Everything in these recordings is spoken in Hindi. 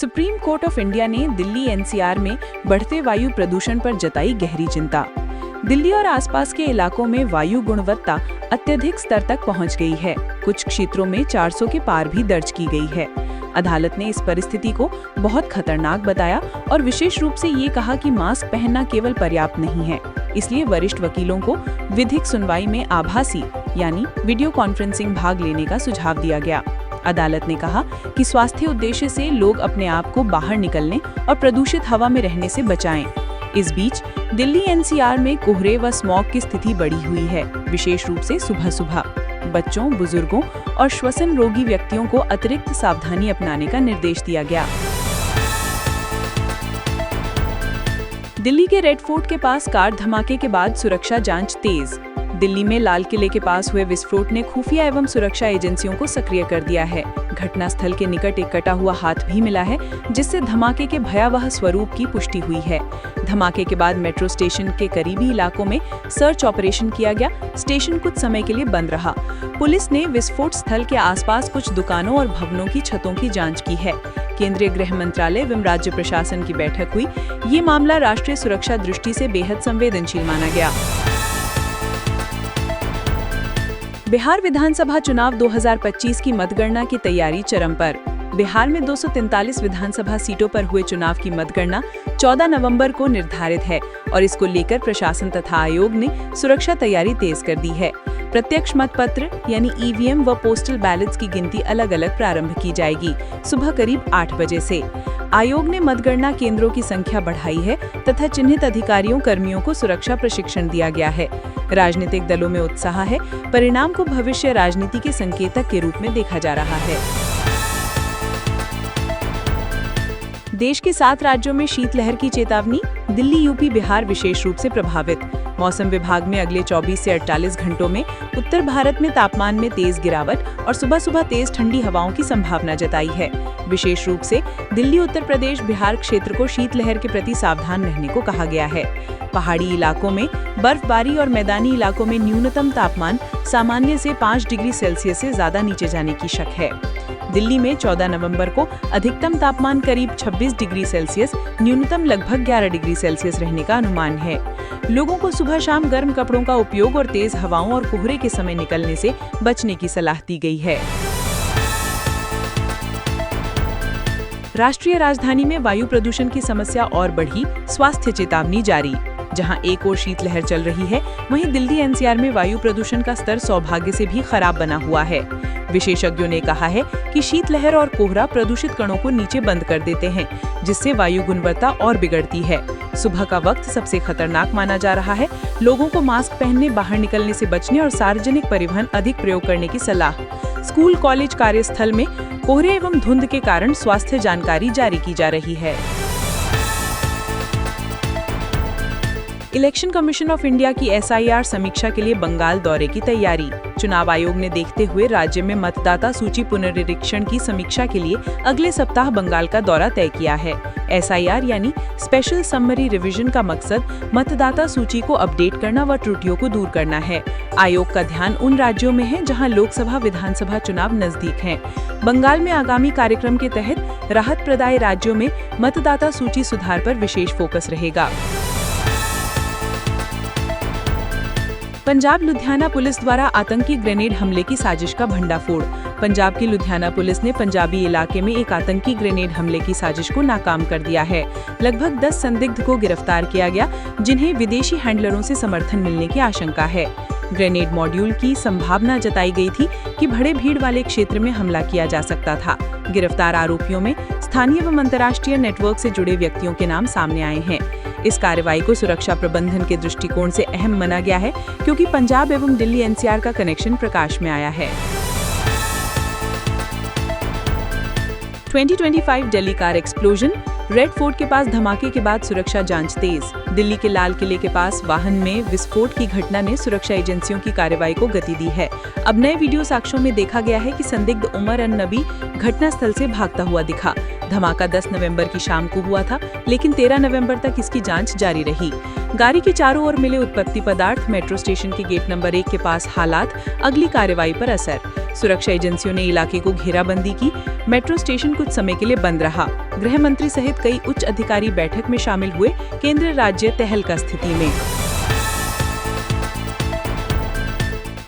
सुप्रीम कोर्ट ऑफ इंडिया ने दिल्ली एनसीआर में बढ़ते वायु प्रदूषण पर जताई गहरी चिंता। दिल्ली और आसपास के इलाकों में वायु गुणवत्ता अत्यधिक स्तर तक पहुंच गई है। कुछ क्षेत्रों में 400 के पार भी दर्ज की गई है। अदालत ने इस परिस्थिति को बहुत खतरनाक बताया और विशेष रूप से ये कहा कि मास्क पहनना केवल पर्याप्त नहीं है। इसलिए वरिष्ठ वकीलों को विधिक सुनवाई में आभासी यानी वीडियो कॉन्फ्रेंसिंग भाग लेने का सुझाव दिया गया। अदालत ने कहा कि स्वास्थ्य उद्देश्य से लोग अपने आप को बाहर निकलने और प्रदूषित हवा में रहने से बचाएं। इस बीच दिल्ली एनसीआर में कोहरे व स्मॉग की स्थिति बढ़ी हुई है, विशेष रूप से सुबह सुबह। बच्चों, बुजुर्गों और श्वसन रोगी व्यक्तियों को अतिरिक्त सावधानी अपनाने का निर्देश दिया गया। दिल्ली के रेड फोर्ट के पास कार धमाके के बाद सुरक्षा जांच तेज। दिल्ली में लाल किले के पास हुए विस्फोट ने खुफिया एवं सुरक्षा एजेंसियों को सक्रिय कर दिया है। घटनास्थल के निकट एक कटा हुआ हाथ भी मिला है, जिससे धमाके के भयावह स्वरूप की पुष्टि हुई है। धमाके के बाद मेट्रो स्टेशन के करीबी इलाकों में सर्च ऑपरेशन किया गया। स्टेशन कुछ समय के लिए बंद रहा। पुलिस ने विस्फोट स्थल के आसपास कुछ दुकानों और भवनों की छतों की जांच की है। केंद्रीय गृह मंत्रालय एवं राज्य प्रशासन की बैठक हुई। ये मामला राष्ट्रीय सुरक्षा दृष्टि से बेहद संवेदनशील माना गया। बिहार विधानसभा चुनाव 2025 की मतगणना की तैयारी चरम पर। बिहार में 243 विधानसभा सीटों पर हुए चुनाव की मतगणना 14 नवंबर को निर्धारित है और इसको लेकर प्रशासन तथा आयोग ने सुरक्षा तैयारी तेज कर दी है। प्रत्यक्ष मतपत्र यानी ईवीएम व पोस्टल बैलेट्स की गिनती अलग अलग प्रारंभ की जाएगी, सुबह करीब 8 बजे से। आयोग ने मतगणना केंद्रों की संख्या बढ़ाई है तथा चिन्हित अधिकारियों कर्मियों को सुरक्षा प्रशिक्षण दिया गया है। राजनीतिक दलों में उत्साह है। परिणाम को भविष्य राजनीति के संकेतक के रूप में देखा जा रहा है। देश के 7 राज्यों में शीतलहर की चेतावनी। दिल्ली, यूपी, बिहार विशेष रूप से प्रभावित। मौसम विभाग में अगले 24 से 48 घंटों में उत्तर भारत में तापमान में तेज गिरावट और सुबह सुबह तेज ठंडी हवाओं की संभावना जताई है। विशेष रूप से दिल्ली, उत्तर प्रदेश, बिहार क्षेत्र को शीतलहर के प्रति सावधान रहने को कहा गया है। पहाड़ी इलाकों में बर्फबारी और मैदानी इलाकों में न्यूनतम तापमान सामान्य से 5 डिग्री सेल्सियस से ज्यादा नीचे जाने की शक है। दिल्ली में 14 नवंबर को अधिकतम तापमान करीब 26 डिग्री सेल्सियस, न्यूनतम लगभग 11 डिग्री सेल्सियस रहने का अनुमान है। लोगों को सुबह शाम गर्म कपड़ों का उपयोग और तेज हवाओं और कोहरे के समय निकलने से बचने की सलाह दी गई है। राष्ट्रीय राजधानी में वायु प्रदूषण की समस्या और बढ़ी, स्वास्थ्य चेतावनी जारी। जहां एक ओर शीतलहर चल रही है, वहीं दिल्ली एनसीआर में वायु प्रदूषण का स्तर सौभाग्य से भी खराब बना हुआ है। विशेषज्ञों ने कहा है कि शीतलहर और कोहरा प्रदूषित कणों को नीचे बंद कर देते हैं, जिससे वायु गुणवत्ता और बिगड़ती है। सुबह का वक्त सबसे खतरनाक माना जा रहा है। लोगों को मास्क पहनने, बाहर निकलने से बचने और सार्वजनिक परिवहन अधिक प्रयोग करने की सलाह। स्कूल, कॉलेज, कार्यस्थल में कोहरे एवं धुंध के कारण स्वास्थ्य जानकारी जारी की जा रही है। इलेक्शन कमीशन ऑफ इंडिया की एसआईआर समीक्षा के लिए बंगाल दौरे की तैयारी। चुनाव आयोग ने देखते हुए राज्य में मतदाता सूची पुनरीक्षण की समीक्षा के लिए अगले सप्ताह बंगाल का दौरा तय किया है। एसआईआर यानी स्पेशल समरी रिवीजन का मकसद मतदाता सूची को अपडेट करना व त्रुटियों को दूर करना है। आयोग का ध्यान उन राज्यों में है जहां लोकसभा, विधानसभा चुनाव नजदीक हैं। बंगाल में आगामी कार्यक्रम के तहत राहत प्रदाय राज्यों में मतदाता सूची सुधार पर विशेष फोकस रहेगा। पंजाब लुधियाना पुलिस द्वारा आतंकी ग्रेनेड हमले की साजिश का भंडाफोड़। पंजाब की लुधियाना पुलिस ने पंजाबी इलाके में एक आतंकी ग्रेनेड हमले की साजिश को नाकाम कर दिया है। लगभग 10 संदिग्ध को गिरफ्तार किया गया, जिन्हें विदेशी हैंडलरों से समर्थन मिलने की आशंका है। ग्रेनेड मॉड्यूल की संभावना जताई गई थी कि बड़े भीड़ वाले क्षेत्र में हमला किया जा सकता था। गिरफ्तार आरोपियों में स्थानीय एवं अंतर्राष्ट्रीय नेटवर्क से जुड़े व्यक्तियों के नाम सामने आए हैं। इस कार्रवाई को सुरक्षा प्रबंधन के दृष्टिकोण से अहम माना गया है, क्योंकि पंजाब एवं दिल्ली एनसीआर का कनेक्शन प्रकाश में आया है। 2025 Delhi car explosion. Red fort के पास धमाके के बाद सुरक्षा जांच तेज। दिल्ली के लाल किले के पास वाहन में विस्फोट की घटना ने सुरक्षा एजेंसियों की कार्रवाई को गति दी है। अब नए वीडियो साक्ष्यों में देखा गया है कि संदिग्ध उमर अन नबी घटनास्थल से भागता हुआ दिखा। धमाका 10 नवंबर की शाम को हुआ था, लेकिन 13 नवंबर तक इसकी जांच जारी रही। गाड़ी के चारों ओर मिले उत्पत्ति पदार्थ, मेट्रो स्टेशन के गेट नंबर 1 के पास हालात, अगली कार्रवाई पर असर। सुरक्षा एजेंसियों ने इलाके को घेराबंदी की। मेट्रो स्टेशन कुछ समय के लिए बंद रहा। गृह मंत्री सहित कई उच्च अधिकारी बैठक में शामिल हुए। केंद्र राज्य तहलका स्थिति में।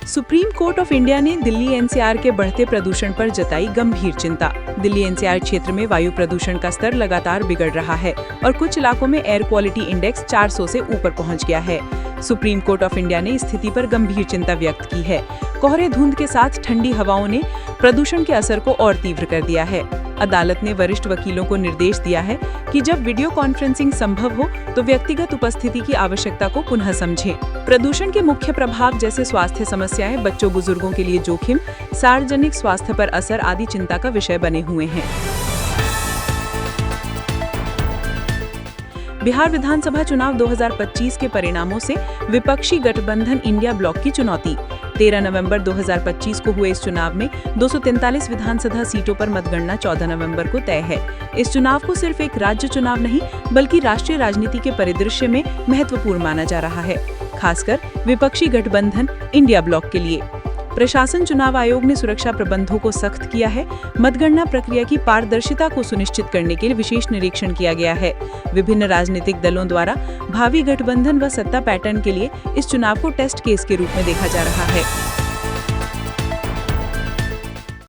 सुप्रीम कोर्ट ऑफ इंडिया ने दिल्ली एनसीआर के बढ़ते प्रदूषण पर जताई गंभीर चिंता। दिल्ली एनसीआर क्षेत्र में वायु प्रदूषण का स्तर लगातार बिगड़ रहा है और कुछ इलाकों में एयर क्वालिटी इंडेक्स 400 से ऊपर पहुंच गया है। सुप्रीम कोर्ट ऑफ इंडिया ने स्थिति पर गंभीर चिंता व्यक्त की है। कोहरे धुंध के साथ ठंडी हवाओं ने प्रदूषण के असर को और तीव्र कर दिया है। अदालत ने वरिष्ठ वकीलों को निर्देश दिया है कि जब वीडियो कॉन्फ्रेंसिंग संभव हो तो व्यक्तिगत उपस्थिति की आवश्यकता को पुनः समझें। प्रदूषण के मुख्य प्रभाव जैसे स्वास्थ्य समस्याएं, बच्चों बुजुर्गों के लिए जोखिम, सार्वजनिक स्वास्थ्य पर असर आदि चिंता का विषय बने हुए हैं। बिहार विधानसभा चुनाव 2025 के परिणामों से विपक्षी गठबंधन इंडिया ब्लॉक की चुनौती। 13 नवंबर 2025 को हुए इस चुनाव में 243 विधानसभा सीटों पर मतगणना 14 नवंबर को तय है। इस चुनाव को सिर्फ एक राज्य चुनाव नहीं बल्कि राष्ट्रीय राजनीति के परिदृश्य में महत्वपूर्ण माना जा रहा है, खासकर विपक्षी गठबंधन इंडिया ब्लॉक के लिए। प्रशासन चुनाव आयोग ने सुरक्षा प्रबंधों को सख्त किया है। मतगणना प्रक्रिया की पारदर्शिता को सुनिश्चित करने के लिए विशेष निरीक्षण किया गया है। विभिन्न राजनीतिक दलों द्वारा भावी गठबंधन व सत्ता पैटर्न के लिए इस चुनाव को टेस्ट केस के रूप में देखा जा रहा है।